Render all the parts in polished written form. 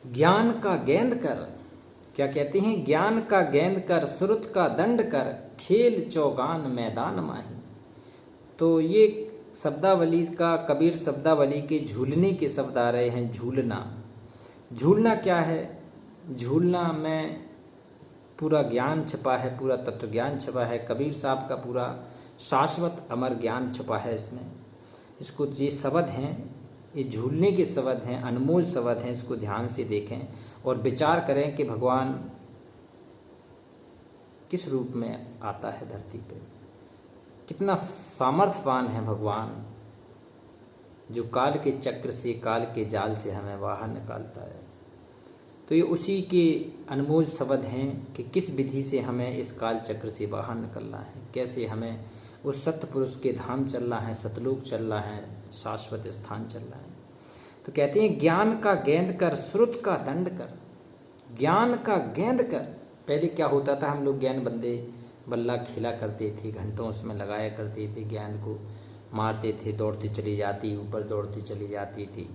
ज्ञान का गेंद कर, क्या कहते हैं, ज्ञान का गेंद कर, श्रुत का दंड कर, खेल चौगान मैदान माही। तो ये शब्दावली का, कबीर शब्दावली के झूलने के शब्द आ रहे हैं। झूलना, झूलना क्या है? झूलना में पूरा ज्ञान छपा है, पूरा तत्व ज्ञान छपा है, कबीर साहब का पूरा शाश्वत अमर ज्ञान छपा है इसमें। इसको, ये शब्द हैं, ये झूलने के शब्द हैं, अनमोल शब्द हैं। इसको ध्यान से देखें और विचार करें कि भगवान किस रूप में आता है धरती पे, कितना सामर्थ्यवान है भगवान, जो काल के चक्र से, काल के जाल से हमें बाहर निकालता है। तो ये उसी के अनमोल शब्द हैं कि किस विधि से हमें इस काल चक्र से बाहर निकलना है, कैसे हमें उस सत्य पुरुष के धाम चलना है, सतलोक चलना है, शाश्वत स्थान चलना है। तो कहते हैं ज्ञान का गेंद कर, श्रुत का दंड कर। ज्ञान का गेंद कर, पहले क्या होता था, हम लोग ज्ञान बंदे बल्ला खेला करते थे, घंटों उसमें लगाया करते थे, ज्ञान को मारते थे, दौड़ती चली जाती, ऊपर दौड़ती चली जाती थी।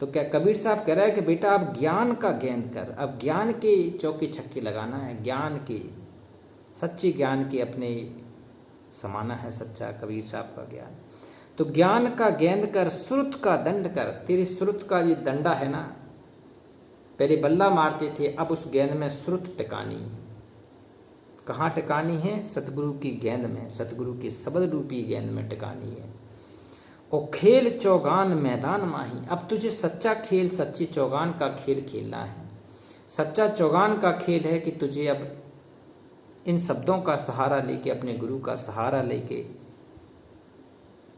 तो क्या कबीर साहब कह रहा है कि बेटा अब ज्ञान का गेंद कर, अब ज्ञान के चौके छक्के लगाना है, ज्ञान के, सच्चे ज्ञान के अपने समाना है सच्चा कबीर साहब का ज्ञान। तो ज्ञान का गेंद कर, श्रुत का दंड कर। तेरे श्रुत का ये डंडा है ना, पहले बल्ला मारते थे, अब उस गेंद में श्रुत टिकानी है। कहाँ टिकानी है? सतगुरु की गेंद में, सतगुरु के शब्द रूपी गेंद में टिकानी है। और खेल चौगान मैदान माही, अब तुझे सच्चा खेल, सच्ची चौगान का खेल खेलना है। सच्चा चौगान का खेल है कि तुझे अब इन शब्दों का सहारा लेके, अपने गुरु का सहारा लेके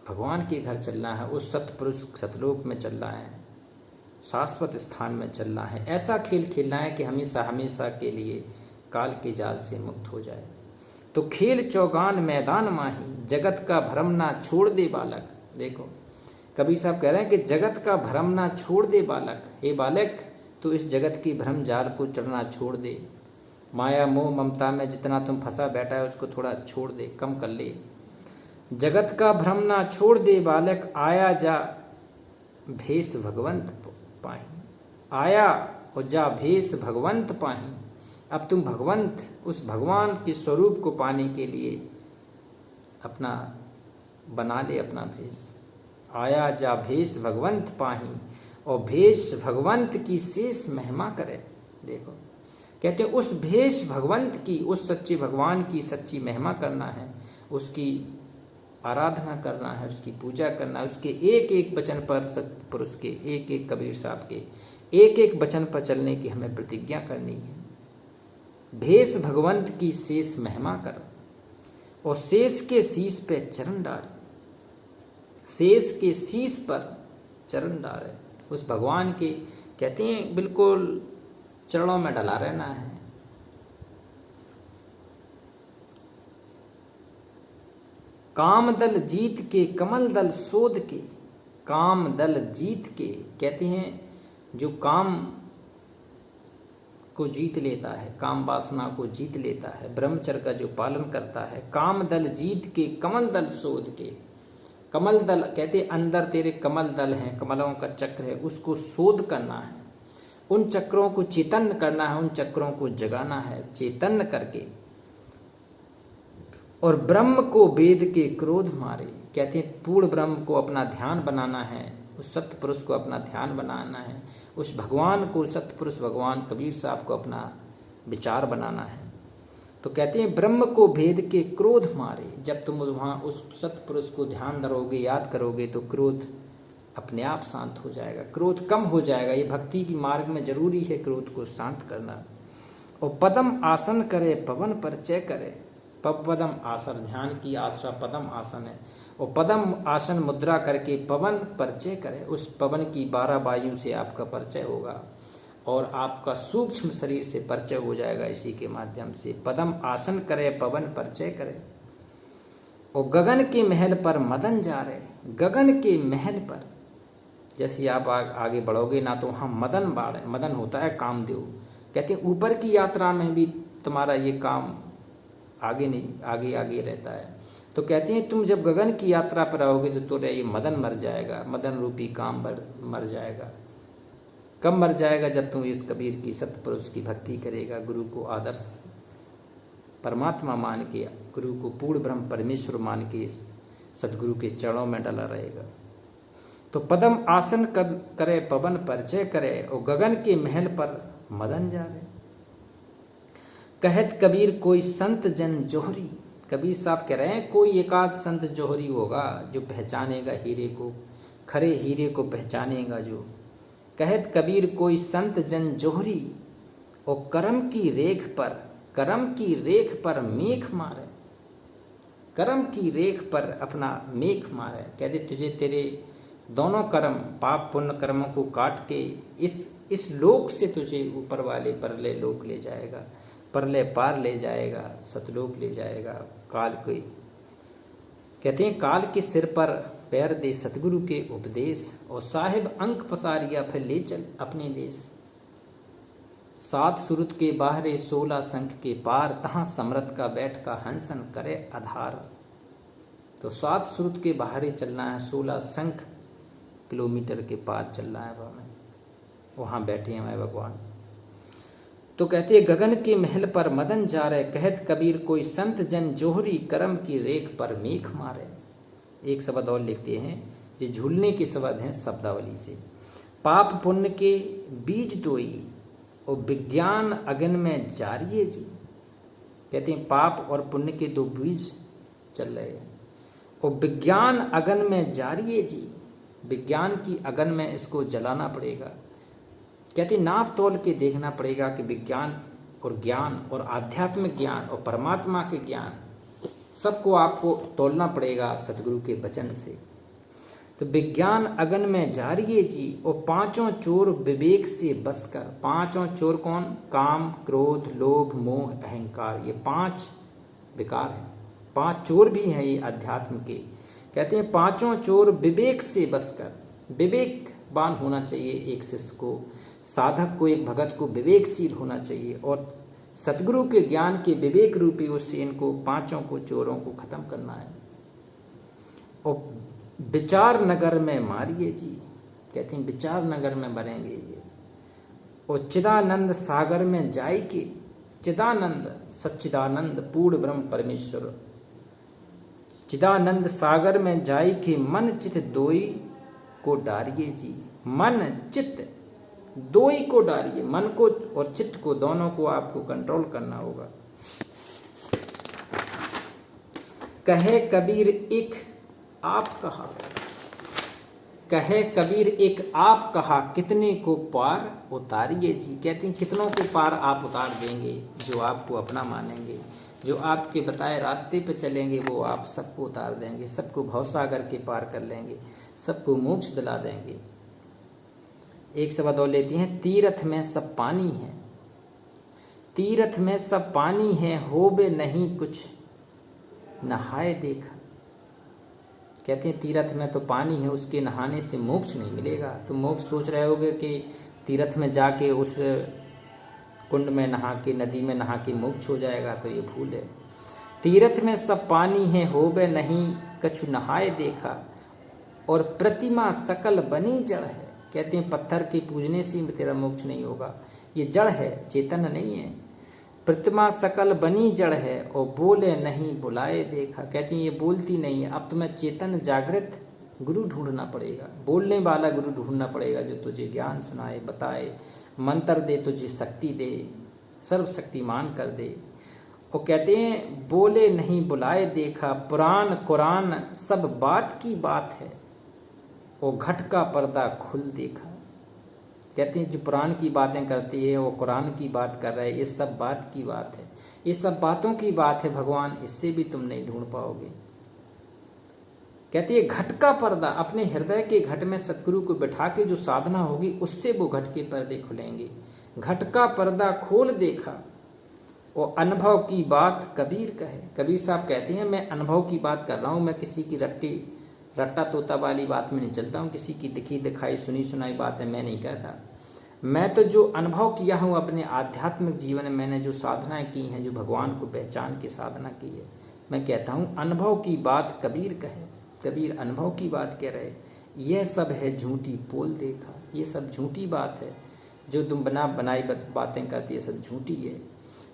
भगवान के घर चलना है, उस सतपुरुष सतलोक में चलना है, शाश्वत स्थान में चलना है। ऐसा खेल खेलना है कि हमेशा हमेशा के लिए काल के जाल से मुक्त हो जाए। तो खेल चौगान मैदान माही, जगत का भ्रम ना छोड़ दे बालक। देखो कबीर साहब कह रहे हैं कि जगत का भ्रम ना छोड़ दे बालक, हे बालक तो इस जगत की भ्रम जाल को चढ़ना छोड़ दे। माया मोह ममता में जितना तुम फंसा बैठा है उसको थोड़ा छोड़ दे, कम कर ले। जगत का भ्रम ना छोड़ दे बालक, आया जा भेष भगवंत पाही। आया और जा भेष भगवंत पाही। अब तुम भगवंत, उस भगवान के स्वरूप को पाने के लिए अपना बना ले अपना भेष। आया जा भेष भगवंत पाही, और भेष भगवंत की शेष महिमा करे। देखो कहते हैं उस भेष भगवंत की, उस सच्चे भगवान की सच्ची महिमा करना है, उसकी आराधना करना है, उसकी पूजा करना है, उसके एक एक वचन पर, सतपुरुष के एक एक, कबीर साहब के एक एक वचन पर चलने की हमें प्रतिज्ञा करनी है। भेष भगवंत की शेष महिमा कर, और शेष के शीश पे चरण डाल। शेष के शीश पर चरण डाले, उस भगवान के, कहते हैं बिल्कुल चरणों में डला रहना है। काम दल जीत के, कमल दल शोध के। काम दल जीत के, कहते हैं जो काम को जीत लेता है, काम वासना को जीत लेता है, ब्रह्मचर्य का जो पालन करता है। काम दल जीत के, कमल दल शोध के। कमल दल कहते अंदर तेरे कमल दल हैं, कमलों का चक्र है, उसको शोध करना है, उन चक्रों को चैतन्य करना है, उन चक्रों को जगाना है चैतन्य करके। और ब्रह्म को वेद के क्रोध मारे, कहते हैं पूर्ण ब्रह्म को अपना ध्यान बनाना है, उस सत्य पुरुष को अपना ध्यान बनाना है, उस भगवान को, सत्य पुरुष भगवान कबीर साहब को अपना विचार बनाना है। तो कहते हैं ब्रह्म को भेद के क्रोध मारे। जब तुम वहाँ उस सत्य पुरुष को ध्यान धरोगे, याद करोगे, तो क्रोध अपने आप शांत हो जाएगा, क्रोध कम हो जाएगा। ये भक्ति की मार्ग में जरूरी है क्रोध को शांत करना। और पदम आसन करे, पवन परिचय करे। पदम आसन, ध्यान की आसरा पदम आसन है, और पदम आसन मुद्रा करके पवन परिचय करे। उस पवन की 12 वायु से आपका परिचय होगा और आपका सूक्ष्म शरीर से परिचय हो जाएगा इसी के माध्यम से। पदम आसन करे, पवन परिचय करे। और गगन के महल पर मदन जा रहे। गगन के महल पर जैसे आप आगे बढ़ोगे ना, तो वहाँ मदन होता है कामदेव। कहते हैं ऊपर की यात्रा में भी तुम्हारा ये काम आगे नहीं, आगे आगे रहता है। तो कहते हैं तुम जब गगन की यात्रा पर आओगे तो तुम्हारा ये मदन मर जाएगा, मदन रूपी काम मर जाएगा। कब मर जाएगा? जब तुम इस कबीर की सतपुरुष की भक्ति करेगा, गुरु को आदर्श परमात्मा मान के, गुरु को पूर्ण ब्रह्म परमेश्वर मान के सदगुरु के चरणों में डला रहेगा। तो पदम आसन करे पवन परिचय करे, और गगन के महल पर मदन जा रहे। कहत कबीर कोई संत जन जोहरी, कबीर साहब कह रहे हैं कोई एकाध संत जोहरी होगा जो पहचानेगा हीरे को, खरे हीरे को पहचानेगा जो। कहत कबीर कोई संत जन जोहरी, और करम की रेख पर मेघ मारे, कर्म की रेख पर अपना मेघ मारे। कहते तुझे तेरे दोनों कर्म, पाप पुण्य कर्मों को काट के इस लोक से तुझे ऊपर वाले परले लोक ले जाएगा, परले पार ले जाएगा, सतलोक ले जाएगा। काल के कहते हैं काल के सिर पर पैर दे सतगुरु के उपदेश, और साहिब अंक पसारिया फिर ले चल अपने देश। 7 सुरत के बाहरे 16 संख के पार, तहाँ समरथ का बैठ का हंसन करे आधार। तो 7 सुरत के बाहरे चलना है, 16 संख किलोमीटर के पार चल रहा है हमें, वहाँ बैठे हैं भगवान। तो कहते हैं गगन के महल पर मदन जा रहे, कहत कबीर कोई संत जन जोहरी, करम की रेख पर मेघ मारे। एक शब्द और लिखते हैं, ये झूलने के शब्द हैं शब्दावली से। पाप पुण्य के बीज दोई, और विज्ञान अगन में जारिए जी। कहते हैं पाप और पुण्य के 2 बीज चल रहे हैं, और विज्ञान अगन में जारिए जी, विज्ञान की अगन में इसको जलाना पड़ेगा। कहते नाप तोल के देखना पड़ेगा कि विज्ञान और ज्ञान और आध्यात्मिक ज्ञान और परमात्मा के ज्ञान सबको आपको तोलना पड़ेगा सतगुरु के वचन से। तो विज्ञान अगन में जारिए जी, और 5 चोर विवेक से बसकर। 5 चोर कौन? काम, क्रोध, लोभ, मोह, अहंकार, ये 5 विकार हैं। 5 चोर भी हैं ये अध्यात्म के। कहते हैं 5 चोर विवेक से बसकर। विवेकवान होना चाहिए एक शिष्य को, साधक को, एक भगत को विवेकशील होना चाहिए, और सतगुरु के ज्ञान के विवेक रूपी उससे इनको 5 को चोरों को खत्म करना है। और विचार नगर में मारिए जी, कहते हैं विचार नगर में मरेंगे ये। और चिदानंद सागर में जाई के, चिदानंद सच्चिदानंद पूर्ण ब्रह्म परमेश्वर, चिदानंद सागर में जाई के मन चित दोई को डारिए जी। मन चित्त दोई को डारिए, मन को और चित्त को, दोनों को आपको कंट्रोल करना होगा। कहे कबीर एक आप कहा, कहे कबीर एक आप कहा, कितने को पार उतारिए जी। कहते हैं कितनों को पार आप उतार देंगे, जो आपको अपना मानेंगे, जो आपके बताए रास्ते पे चलेंगे, वो आप सबको उतार देंगे, सबको भवसागर के पार कर लेंगे, सबको मोक्ष दिला देंगे। एक शब्द और लेती हैं, तीर्थ में सब पानी है, तीर्थ में सब पानी है, होबे नहीं कुछ नहाए देखा। कहते हैं तीर्थ में तो पानी है, उसके नहाने से मोक्ष नहीं मिलेगा। तुम मोक्ष सोच रहे होगे कि तीर्थ में जाके उस कुंड में नहा के, नदी में नहा के मोक्ष हो जाएगा, तो ये भूल है। तीर्थ में सब पानी है, होबे नहीं कछु नहाए देखा, और प्रतिमा सकल बनी जड़ है। कहते हैं पत्थर के पूजने से तेरा मोक्ष नहीं होगा, ये जड़ है, चेतन नहीं है। प्रतिमा सकल बनी जड़ है, और बोले नहीं बुलाए देखा। कहते हैं ये बोलती नहीं है, अब तुम्हें चेतन जागृत गुरु ढूंढना पड़ेगा, बोलने वाला गुरु ढूंढना पड़ेगा, जो तुझे ज्ञान सुनाए, बताए, मंत्र दे, तुझे शक्ति दे, सर्वशक्तिमान कर दे। और कहते हैं बोले नहीं बुलाए देखा, पुराण कुरान सब बात की बात है, और घट का पर्दा खुल देखा। कहते हैं जो पुराण की बातें करती है, वो कुरान की बात कर रहा है, ये सब बात की बात है, ये सब बातों की बात है भगवान, इससे भी तुम नहीं ढूंढ पाओगे। कहती है घट का पर्दा, अपने हृदय के घट में सतगुरु को बैठा के जो साधना होगी, उससे वो घट के पर्दे खुलेंगे। घट का पर्दा खोल देखा, और अनुभव की बात कबीर कहे। कबीर साहब कहते हैं मैं अनुभव की बात कर रहा हूँ, मैं किसी की रट्टा तोता वाली बात में नहीं चलता हूँ, किसी की दिखी दिखाई सुनी सुनाई बातें मैं नहीं कहता। मैं तो जो अनुभव किया हूँ अपने आध्यात्मिक जीवन में, मैंने जो साधनाएं की हैं, जो भगवान को पहचान के साधना की है, मैं कहता हूँ अनुभव की बात कबीर कहे। कबीर अनुभव की बात कह रहे, यह सब है झूठी पोल देखा, ये सब झूठी बात है, जो तुम बना बनाई बातें करती है सब झूठी है।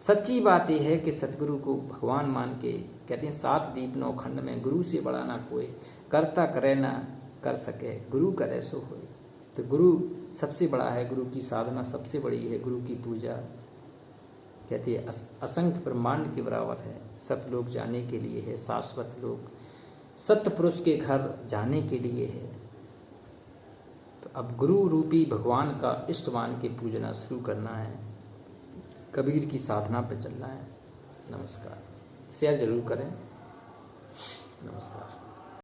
सच्ची बात यह है कि सतगुरु को भगवान मान के कहते हैं 7 दीप 9 खंड में गुरु से बड़ा ना कोई, करता करे ना कर सके, गुरु करे सो होए। तो गुरु सबसे बड़ा है, गुरु की साधना सबसे बड़ी है, गुरु की पूजा कहती है असंख्य ब्रह्मांड के बराबर है। सतलोक जाने के लिए है, शाश्वत लोक सत्य पुरुष के घर जाने के लिए है। तो अब गुरु रूपी भगवान का इष्टवान के पूजना शुरू करना है, कबीर की साधना पे चलना है। नमस्कार। शेयर जरूर करें। नमस्कार।